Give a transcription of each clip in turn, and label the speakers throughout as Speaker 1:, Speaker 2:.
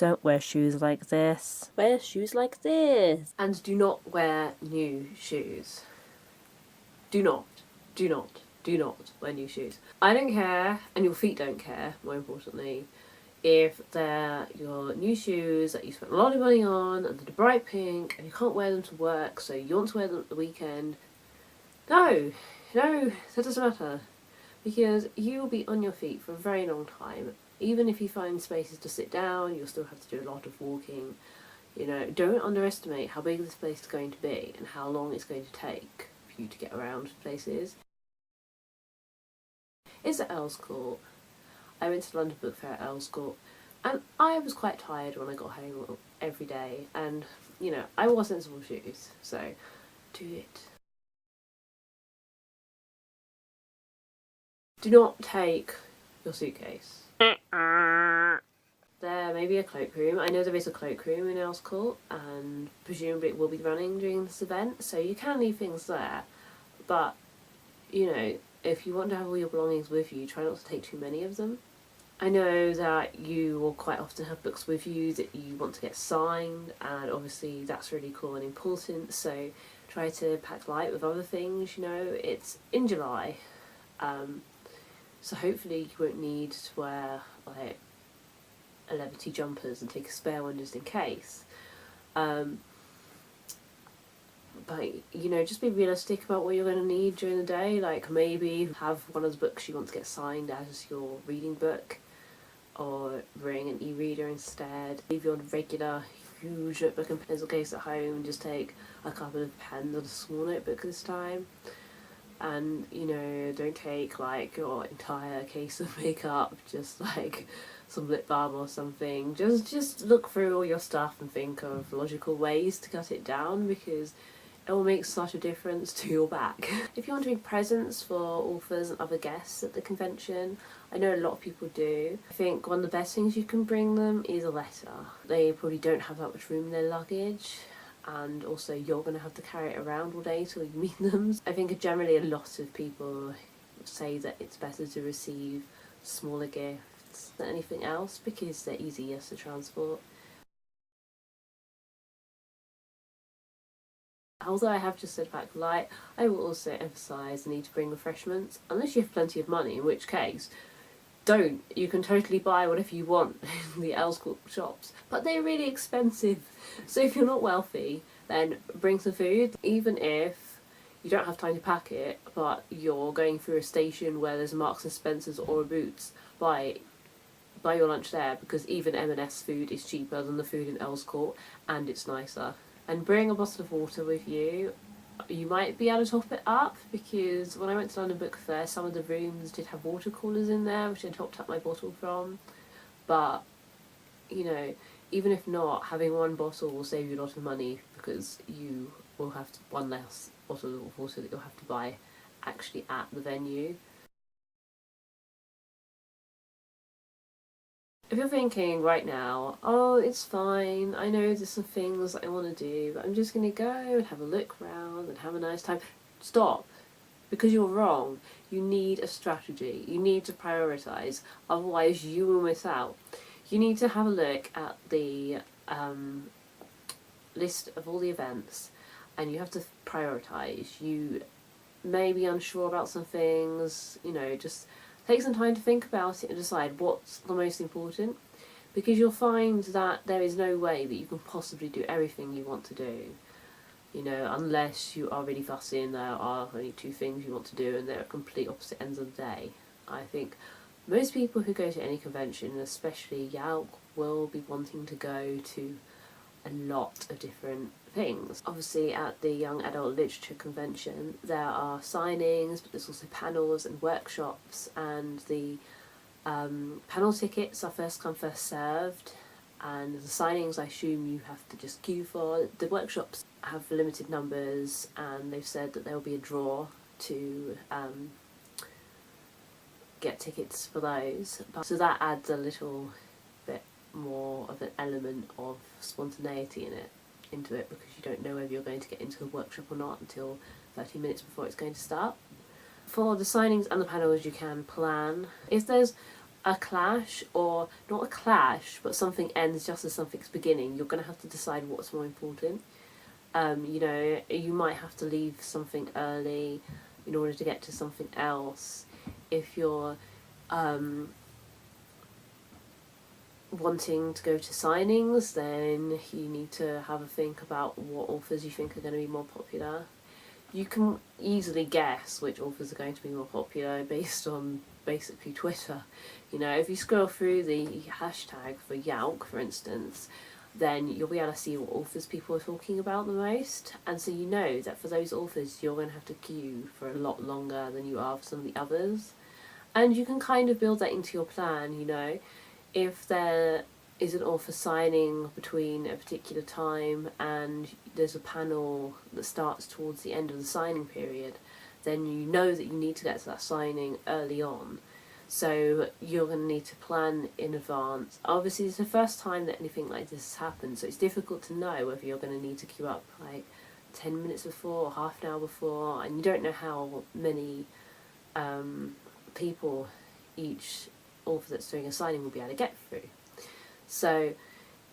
Speaker 1: Don't wear shoes like this. Wear shoes like this.
Speaker 2: And do not wear new shoes. Do not wear new shoes. I don't care, and your feet don't care, more importantly, if they're your new shoes that you spent a lot of money on and they're bright pink and you can't wear them to work, so you want to wear them at the weekend. No, that doesn't matter, because you will be on your feet for a very long time. Even if you find spaces to sit down, you'll still have to do a lot of walking. You know, don't underestimate how big this place is going to be and how long it's going to take for you to get around places. It's at Earl's Court. I went to the London Book Fair at Earl's Court, and I was quite tired when I got home every day, and, you know, I wore sensible shoes, so do it. Do not take your suitcase. There may be a cloakroom. I know there is a cloakroom in Earl's Court, and presumably it will be running during this event, so you can leave things there, but, you know, if you want to have all your belongings with you, try not to take too many of them. I know that you will quite often have books with you that you want to get signed, and obviously that's really cool and important, so try to pack light with other things. You know, it's in July, so hopefully you won't need to wear like 11 jumpers and take a spare one just in case. But, you know, just be realistic about what you're going to need during the day. Like, maybe have one of the books you want to get signed as your reading book, or bring an e-reader instead. Leave your regular huge notebook and pencil case at home and just take a couple of pens and a small notebook this time. And, you know, don't take like your entire case of makeup, just like some lip balm or something. Just look through all your stuff and think of logical ways to cut it down, because it will make such a difference to your back. If you want to bring presents for authors and other guests at the convention, I know a lot of people do. I think one of the best things you can bring them is a letter. They probably don't have that much room in their luggage, and also you're going to have to carry it around all day till you meet them. I think generally a lot of people say that it's better to receive smaller gifts than anything else because they're easier to transport. Although I have just said pack light, I will also emphasise the need to bring refreshments, unless you have plenty of money, in which case, don't. You can totally buy whatever you want in the Earl's Court shops, but they're really expensive. So if you're not wealthy, then bring some food, even if you don't have time to pack it, but you're going through a station where there's a Marks and Spencer's or a Boots. Buy your lunch there, because even M&S food is cheaper than the food in Earl's Court, and it's nicer. And bring a bottle of water with you. You might be able to top it up, because when I went to London Book Fair, some of the rooms did have water coolers in there, which I topped up my bottle from. But, you know, even if not, having one bottle will save you a lot of money, because you will have one less bottle of water that you'll have to buy actually at the venue. If you're thinking right now, oh, it's fine, I know there's some things I want to do, but I'm just going to go and have a look round and have a nice time. Stop. Because you're wrong. You need a strategy. You need to prioritise, otherwise you will miss out. You need to have a look at the list of all the events, and you have to prioritise. You may be unsure about some things, you know, just take some time to think about it and decide what's the most important, because you'll find that there is no way that you can possibly do everything you want to do, you know, unless you are really fussy and there are only 2 things you want to do and they're at complete opposite ends of the day. I think most people who go to any convention, especially YALC, will be wanting to go to a lot of different things. Obviously at the Young Adult Literature Convention there are signings, but there's also panels and workshops, and the panel tickets are first come first served, and the signings I assume you have to just queue for. The workshops have limited numbers, and they've said that there will be a draw to get tickets for those, so that adds a little bit more of an element of spontaneity into it, because you don't know whether you're going to get into the workshop or not until 30 minutes before it's going to start. For the signings and the panels you can plan. If there's a clash, or not a clash, but something ends just as something's beginning, you're going to have to decide what's more important. You know, you might have to leave something early in order to get to something else. If you're wanting to go to signings, then you need to have a think about what authors you think are going to be more popular. You can easily guess which authors are going to be more popular based on basically Twitter. You know, if you scroll through the hashtag for YALC, for instance, then you'll be able to see what authors people are talking about the most, and so you know that for those authors you're going to have to queue for a lot longer than you are for some of the others. And you can kind of build that into your plan, you know. If there is an author signing between a particular time and there's a panel that starts towards the end of the signing period, then you know that you need to get to that signing early on. So you're going to need to plan in advance. Obviously, it's the first time that anything like this has happened, so it's difficult to know whether you're going to need to queue up like 10 minutes before or half an hour before, and you don't know how many people each author that's doing a signing will be able to get through. So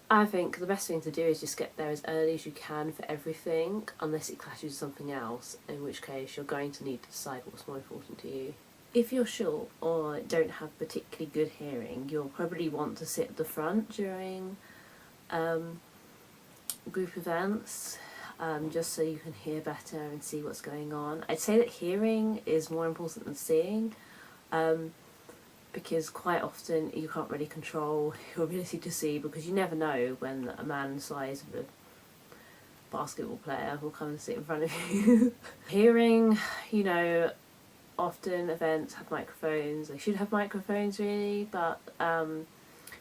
Speaker 2: I think the best thing to do is just get there as early as you can for everything, unless it clashes with something else, in which case you're going to need to decide what's more important to you. If you're short or don't have particularly good hearing, you'll probably want to sit at the front during group events, just so you can hear better and see what's going on. I'd say that hearing is more important than seeing, because quite often you can't really control your ability to see, because you never know when a man the size of a basketball player will come and sit in front of you. Hearing, you know, often events have microphones. They should have microphones really, but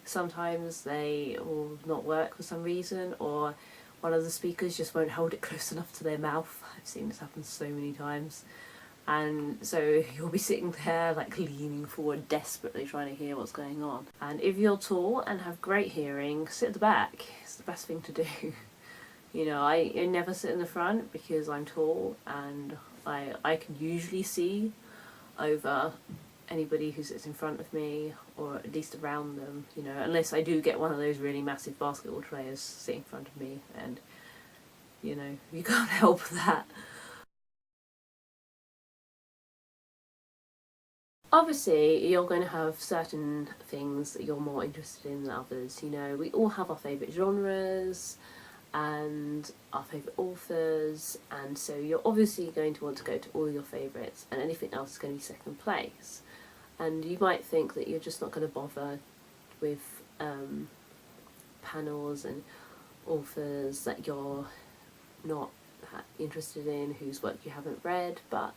Speaker 2: sometimes they will not work for some reason, or one of the speakers just won't hold it close enough to their mouth. I've seen this happen so many times. And so you'll be sitting there like leaning forward, desperately trying to hear what's going on. And if you're tall and have great hearing, sit at the back. It's the best thing to do. You know, I never sit in the front because I'm tall, and I can usually see over anybody who sits in front of me, or at least around them, you know, unless I do get one of those really massive basketball players sitting in front of me, and, you know, you can't help that. Obviously, you're going to have certain things that you're more interested in than others. You know, we all have our favourite genres and our favourite authors, and so you're obviously going to want to go to all your favourites, and anything else is going to be second place. And you might think that you're just not going to bother with panels and authors that you're not interested in, whose work you haven't read, but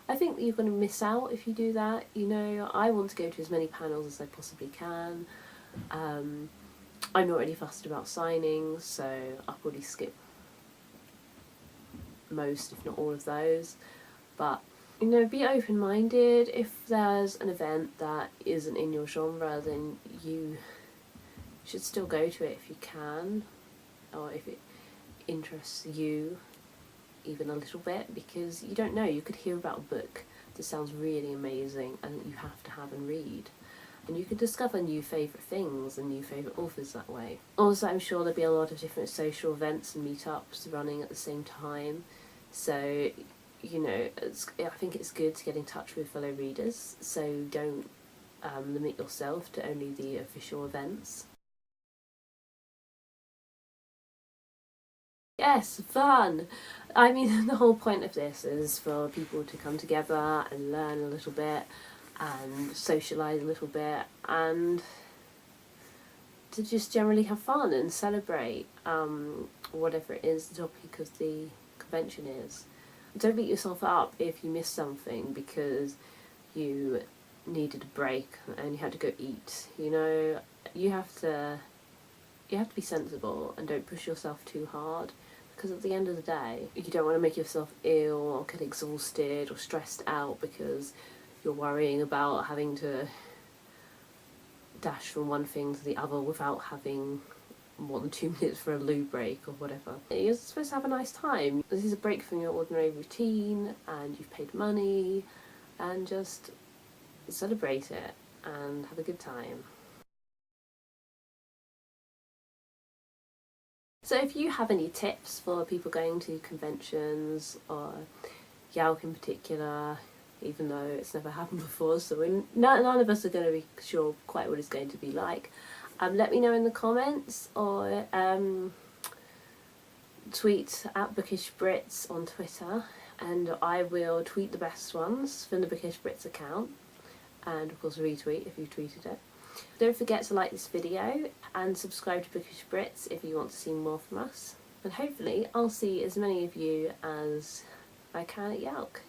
Speaker 2: I think that you're going to miss out if you do that. You know, I want to go to as many panels as I possibly can. I'm not really fussed about signings, so I'll probably skip most, if not all of those. But, you know, be open-minded. If there's an event that isn't in your genre, then you should still go to it if you can, or if it interests you even a little bit, because you don't know, you could hear about a book that sounds really amazing and that you have to have and read, and you could discover new favourite things and new favourite authors that way. Also, I'm sure there'll be a lot of different social events and meetups running at the same time, so, you know, I think it's good to get in touch with fellow readers, so don't limit yourself to only the official events. Yes, fun! I mean, the whole point of this is for people to come together and learn a little bit and socialise a little bit, and to just generally have fun and celebrate whatever it is the topic of the convention is. Don't beat yourself up if you miss something because you needed a break and you had to go eat. You know, you have to be sensible and don't push yourself too hard, because at the end of the day, you don't want to make yourself ill or get exhausted or stressed out because you're worrying about having to dash from one thing to the other without having more than 2 minutes for a loo break or whatever. You're supposed to have a nice time. This is a break from your ordinary routine, and you've paid money, and just celebrate it and have a good time. So if you have any tips for people going to conventions, or YALC in particular, even though it's never happened before, so none of us are going to be sure quite what it's going to be like, let me know in the comments, or tweet at Bookish Brits on Twitter, and I will tweet the best ones from the Bookish Brits account, and of course retweet if you've tweeted it. Don't forget to like this video and subscribe to Bookish Brits if you want to see more from us. And hopefully I'll see as many of you as I can at YALC.